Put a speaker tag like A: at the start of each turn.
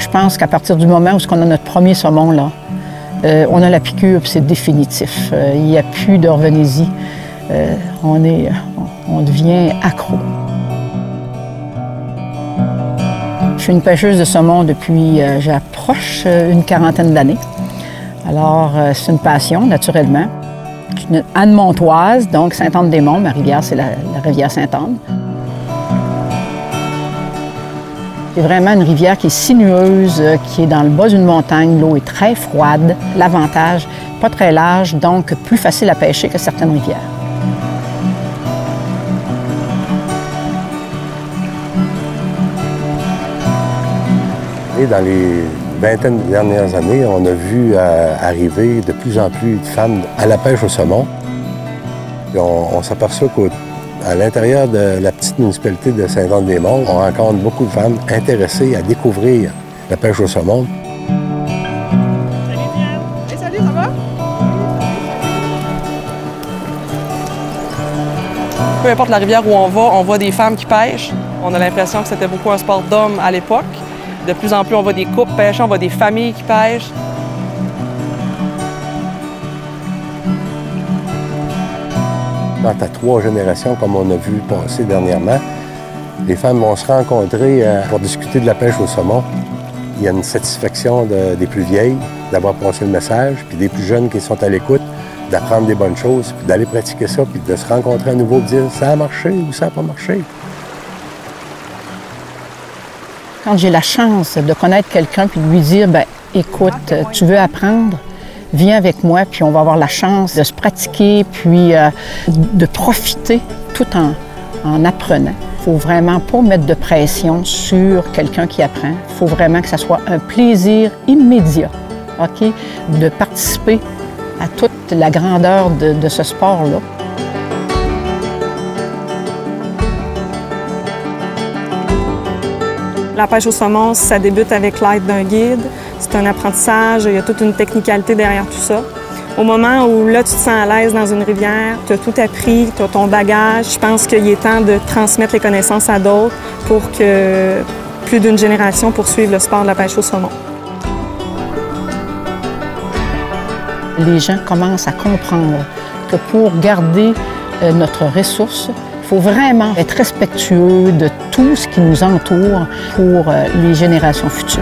A: je pense qu'à partir du moment où on a notre premier saumon, là, on a la piqûre, puis c'est définitif. Il n'y a plus de revenez-y. On devient accro. Je suis une pêcheuse de saumon depuis, j'approche une quarantaine d'années. Alors, c'est une passion, naturellement. Je suis une Anne-Montoise, donc Sainte-Anne-des-Monts. Ma rivière, c'est la rivière Sainte-Anne. C'est vraiment une rivière qui est sinueuse, qui est dans le bas d'une montagne. L'eau est très froide. L'avantage, pas très large, donc plus facile à pêcher que certaines rivières.
B: Et dans les vingtaines de dernières années, on a vu arriver de plus en plus de femmes à la pêche au saumon. Et on s'aperçoit qu'à l'intérieur de la petite municipalité de Sainte-Anne-des-Monts, on rencontre beaucoup de femmes intéressées à découvrir la pêche au saumon.
C: Salut Diane! Hey, salut, ça va? Peu importe la rivière où on voit des femmes qui pêchent. On a l'impression que c'était beaucoup un sport d'hommes à l'époque. De plus en plus, on voit des couples pêchant, on voit des familles qui pêchent.
B: Quand tu as 3 générations, comme on a vu passer dernièrement, les femmes vont se rencontrer pour discuter de la pêche au saumon. Il y a une satisfaction des plus vieilles d'avoir passé le message, puis des plus jeunes qui sont à l'écoute, d'apprendre des bonnes choses, puis d'aller pratiquer ça, puis de se rencontrer à nouveau et de dire « ça a marché » ou « ça n'a pas marché ».
A: Quand j'ai la chance de connaître quelqu'un puis de lui dire, bien, écoute, tu veux apprendre, viens avec moi, puis on va avoir la chance de se pratiquer, puis de profiter tout en apprenant. Il ne faut vraiment pas mettre de pression sur quelqu'un qui apprend. Il faut vraiment que ça soit un plaisir immédiat, OK, de participer à toute la grandeur de ce sport-là.
D: La pêche au saumon, ça débute avec l'aide d'un guide. C'est un apprentissage, il y a toute une technicalité derrière tout ça. Au moment où là, tu te sens à l'aise dans une rivière, tu as tout appris, tu as ton bagage, je pense qu'il est temps de transmettre les connaissances à d'autres pour que plus d'une génération poursuive le sport de la pêche au saumon.
A: Les gens commencent à comprendre que pour garder notre ressource, il faut vraiment être respectueux de tout ce qui nous entoure pour les générations futures.